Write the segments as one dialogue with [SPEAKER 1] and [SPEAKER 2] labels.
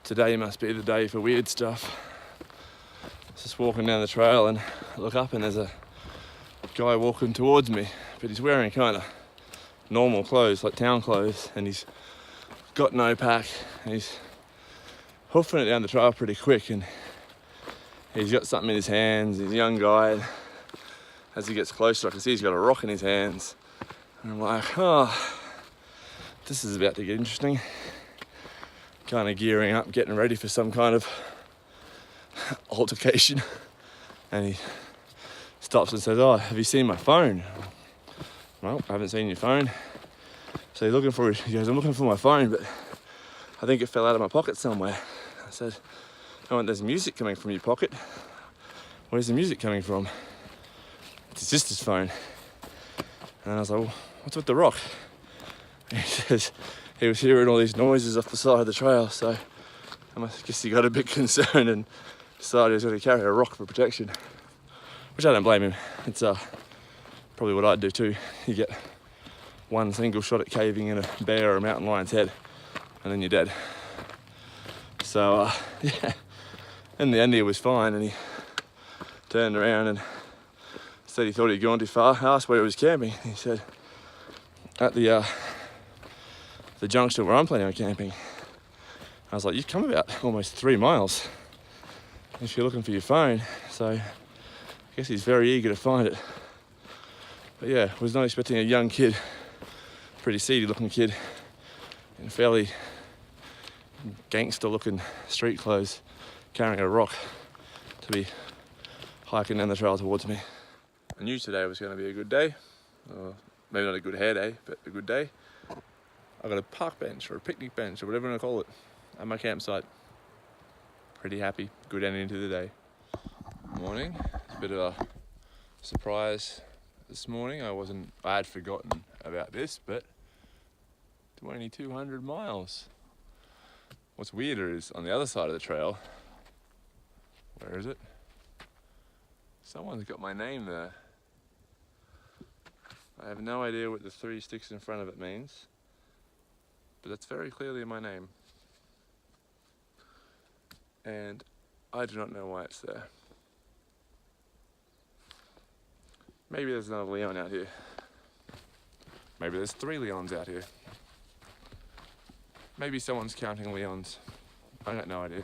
[SPEAKER 1] Today must be the day for weird stuff. Just walking down the trail and I look up and there's a guy walking towards me, but he's wearing kind of normal clothes, like town clothes, and he's got no pack and he's hoofing it down the trail pretty quick, and he's got something in his hands. He's a young guy. As he gets closer, I can see he's got a rock in his hands, and I'm like, oh, this is about to get interesting. Kind of gearing up, getting ready for some kind of altercation, and he stops and says, oh, have you seen my phone? Well, I haven't seen your phone. So he's looking for it. He goes, I'm looking for my phone, but I think it fell out of my pocket somewhere. I said, oh, and there's music coming from your pocket. Where's the music coming from? It's his sister's phone. And I was like, well, what's with the rock? And he says he was hearing all these noises off the side of the trail, so I guess he got a bit concerned and decided he was going to carry a rock for protection, which I don't blame him. It's probably what I'd do too. You get one single shot at caving in a bear or a mountain lion's head, and then you're dead. So yeah, in the end he was fine, and he turned around and said he thought he'd gone too far. I asked where he was camping. He said, at the junction where I'm planning on camping. I was like, you've come about almost 3 miles if you're looking for your phone. So I guess he's very eager to find it. But yeah, I was not expecting a young kid, pretty seedy looking kid, in fairly gangster looking street clothes, carrying a rock, to be hiking down the trail towards me. I knew today was going to be a good day. Maybe not a good hair day, but a good day. I got a park bench or a picnic bench or whatever you want to call it at my campsite. Pretty happy, good ending to the day. Morning, it's a bit of a surprise this morning. I had forgotten about this, but 2,200 miles. What's weirder is on the other side of the trail, where is it? Someone's got my name there. I have no idea what the 3 sticks in front of it means, but that's very clearly my name. And I do not know why it's there. Maybe there's another Leon out here. Maybe there's 3 Leons out here. Maybe someone's counting Leons. I got no idea.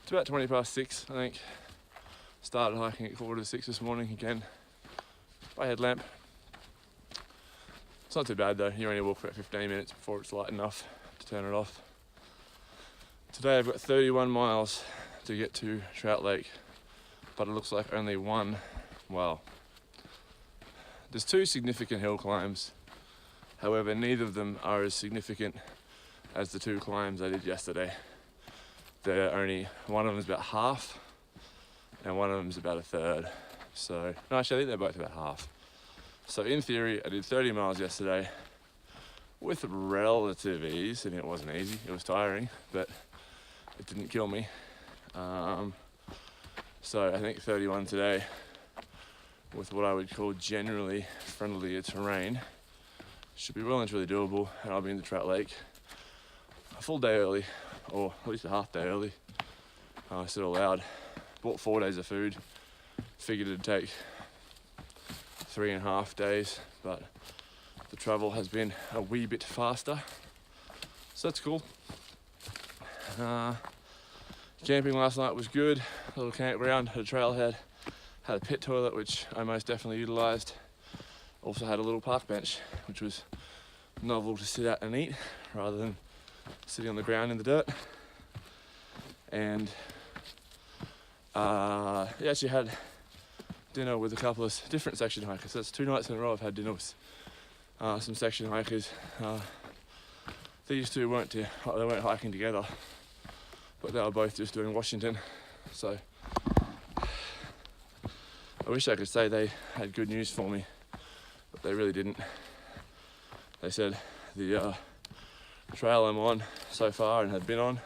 [SPEAKER 1] It's about 20 past 6, I think. Started hiking at 5:45 this morning again by headlamp. It's not too bad though. You only walk for about 15 minutes before it's light enough to turn it off. Today I've got 31 miles to get to Trout Lake, but it looks like only one. Well, there's 2 significant hill climbs. However, neither of them are as significant as the 2 climbs I did yesterday. One of them is about half, and one of them is about a third. So, no, actually I think they're both about half. So in theory, I did 30 miles yesterday with relative ease, and it wasn't easy, it was tiring, but it didn't kill me. So I think 31 today with what I would call generally friendlier terrain should be well and truly doable, and I'll be in the Trout Lake a full day early, or at least a half day early. I said aloud, bought 4 days of food, figured it'd take 3.5 days, but the travel has been a wee bit faster, so that's cool. Camping last night was good. A little campground, had a trailhead, had a pit toilet, which I most definitely utilised. Also had a little park bench, which was novel to sit at and eat rather than sitting on the ground in the dirt. And we actually had dinner with a couple of different section hikers. So that's 2 nights in a row I've had dinner with some section hikers. These 2 weren't hiking together, but they were both just doing Washington. So I wish I could say they had good news for me, but they really didn't. They said the trail I'm on so far and had been on,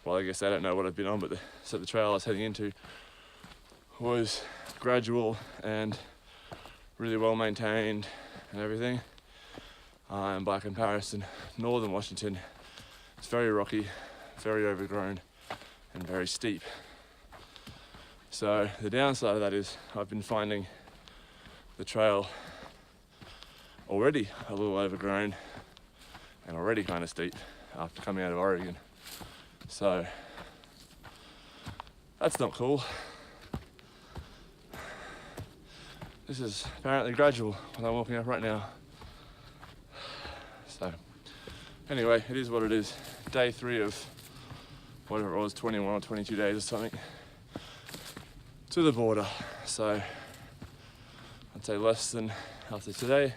[SPEAKER 1] well, I guess they don't know what I've been on, but so the trail I was heading into was gradual and really well maintained and everything. And by comparison, northern Washington, it's very rocky, very overgrown and very steep. So the downside of that is I've been finding the trail already a little overgrown and already kind of steep after coming out of Oregon. So that's not cool. This is apparently gradual what I'm walking up right now. So anyway, it is what it is. Day 3 of whatever it was, 21 or 22 days or something to the border. So I'd say less than, after today,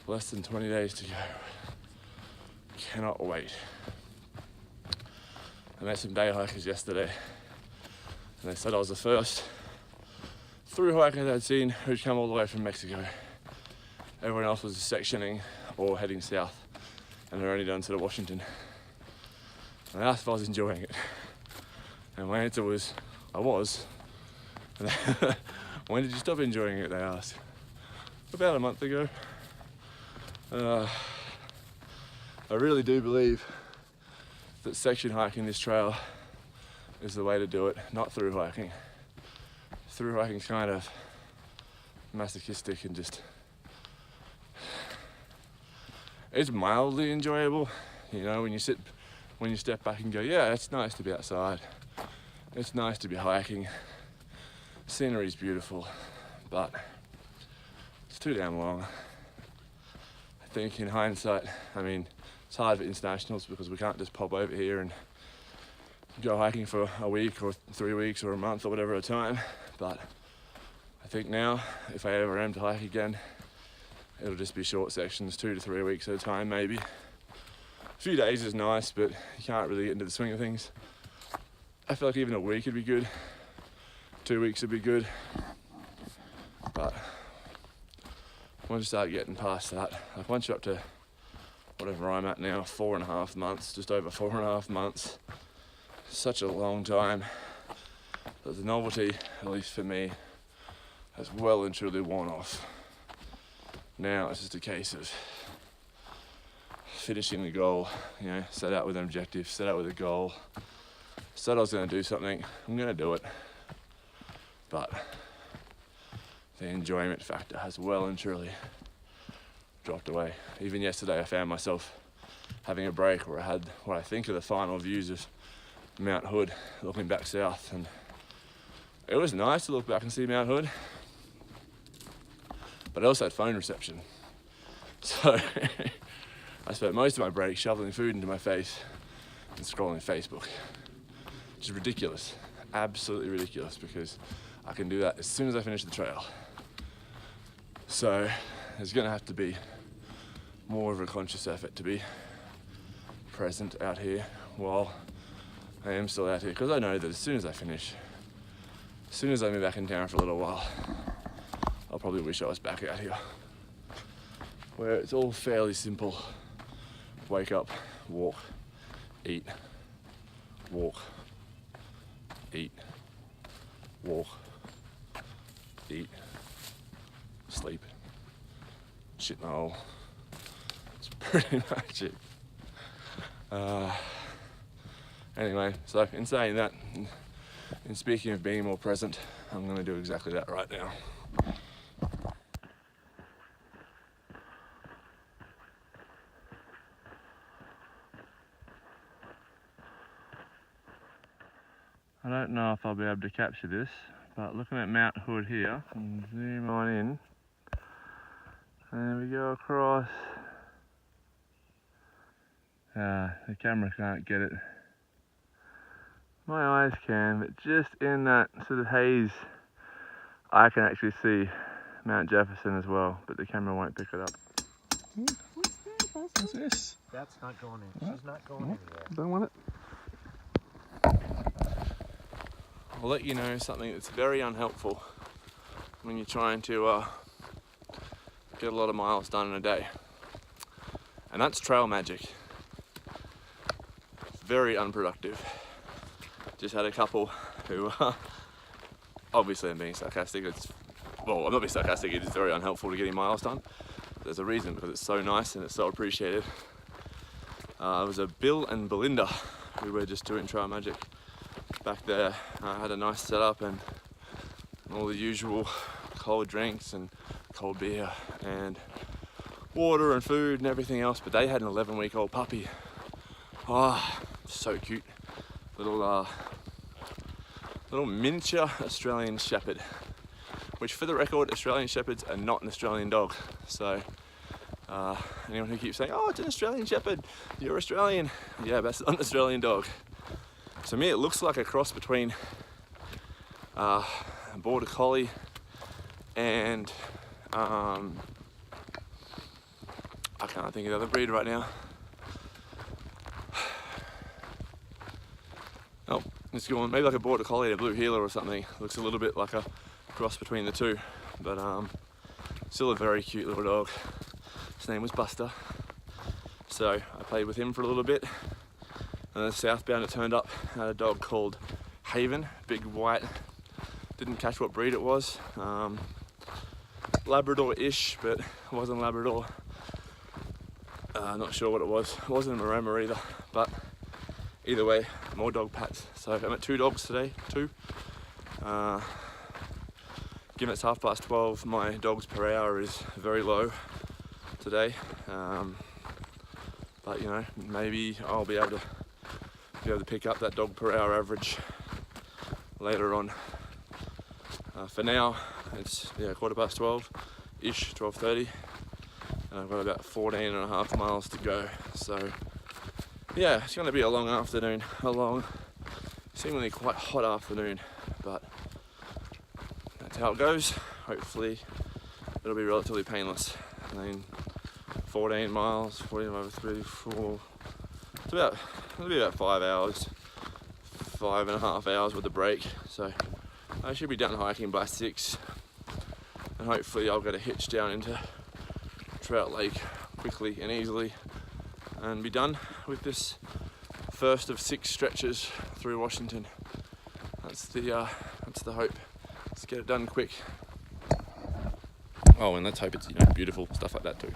[SPEAKER 1] less than 20 days to go. Cannot wait. I met some day hikers yesterday and they said I was the first through hiker they'd seen who'd come all the way from Mexico. Everyone else was sectioning or heading south and they're only done to Washington. And I asked if I was enjoying it. And my answer was, I was. And when did you stop enjoying it, they asked. About a month ago. I really do believe that section hiking this trail is the way to do it, not through hiking. Through hiking's kind of masochistic and just, it's mildly enjoyable, you know, when you step back and go, yeah, it's nice to be outside, it's nice to be hiking, scenery's beautiful, but it's too damn long. I think in hindsight, I mean, it's hard for internationals because we can't just pop over here and go hiking for a week or 3 weeks or a month or whatever at a time. But I think now, if I ever am to hike again, it'll just be short sections, 2 to 3 weeks at a time maybe. A few days is nice, but you can't really get into the swing of things. I feel like even a week would be good. 2 weeks would be good. But once you start getting past that, like once you're up to whatever I'm at now, 4.5 months, just over 4.5 months, such a long time that the novelty, at least for me, has well and truly worn off. Now it's just a case of finishing the goal, you know, set out with an objective, set out with a goal, said I was going to do something, I'm going to do it. But the enjoyment factor has well and truly dropped away. Even yesterday I found myself having a break where I had what I think are the final views of Mount Hood, looking back south, and it was nice to look back and see Mount Hood, but I also had phone reception. So I spent most of my break shoveling food into my face and scrolling Facebook, which is ridiculous, absolutely ridiculous, because I can do that as soon as I finish the trail. So there's gonna have to be more of a conscious effort to be present out here while I am still out here, because I know that as soon as I finish, as soon as I'm back in town for a little while, I'll probably wish I was back out here, where it's all fairly simple. Wake up, walk, eat, walk, eat, walk, eat, sleep, shit in the hole. It's pretty much it. Anyway, so in saying that, in speaking of being more present, I'm going to do exactly that right now. I don't know if I'll be able to capture this, but looking at Mount Hood here, and zoom on in, and we go across. The camera can't get it. My eyes can, but just in that sort of haze, I can actually see Mount Jefferson as well, but the camera won't pick it up. What's this?
[SPEAKER 2] That's not going in. She's not going anywhere.
[SPEAKER 1] Don't want it. I'll let you know something that's very unhelpful when you're trying to get a lot of miles done in a day, and that's trail magic. Very unproductive. Just had a couple who, obviously I'm being sarcastic, well, I'm not being sarcastic, it is very unhelpful to getting miles done. There's a reason, because it's so nice and it's so appreciated. It was a Bill and Belinda we were just doing trail magic back there. I had a nice setup and all the usual cold drinks and cold beer and water and food and everything else, but they had an 11-week-old puppy. Oh, so cute. Little miniature Australian Shepherd, which for the record, Australian Shepherds are not an Australian dog. So anyone who keeps saying, oh, it's an Australian Shepherd, you're Australian. Yeah, that's not an Australian dog. To me, it looks like a cross between a Border Collie and I can't think of the other breed right now. Oh, it's going maybe like a Border Collie and a Blue Heeler or something. Looks a little bit like a cross between the two, but still a very cute little dog. His name was Buster. So I played with him for a little bit. And then southbound it turned up, had a dog called Haven, big white. Didn't catch what breed it was. Labrador-ish, but it wasn't Labrador. Not sure what it was. It wasn't a Maremma either, but either way, more dog pats. So I'm at 2 dogs today, 2. Given it's 12:30, my dogs per hour is very low today. But you know, maybe I'll be able to pick up that dog per hour average later on. For now, it's 12:15-ish, 12:30, and I've got about 14.5 miles to go. So yeah, it's going to be a long afternoon, a long, seemingly quite hot afternoon, but that's how it goes. Hopefully it'll be relatively painless. I mean, 14 miles, 14 over 34, it'll be about 5 hours, 5.5 hours with a break. So I should be done hiking by 6, and hopefully I'll get a hitch down into Trout Lake quickly and easily and be done with this first of 6 stretches through Washington. That's the hope. Let's get it done quick. Oh, and let's hope it's beautiful, stuff like that too.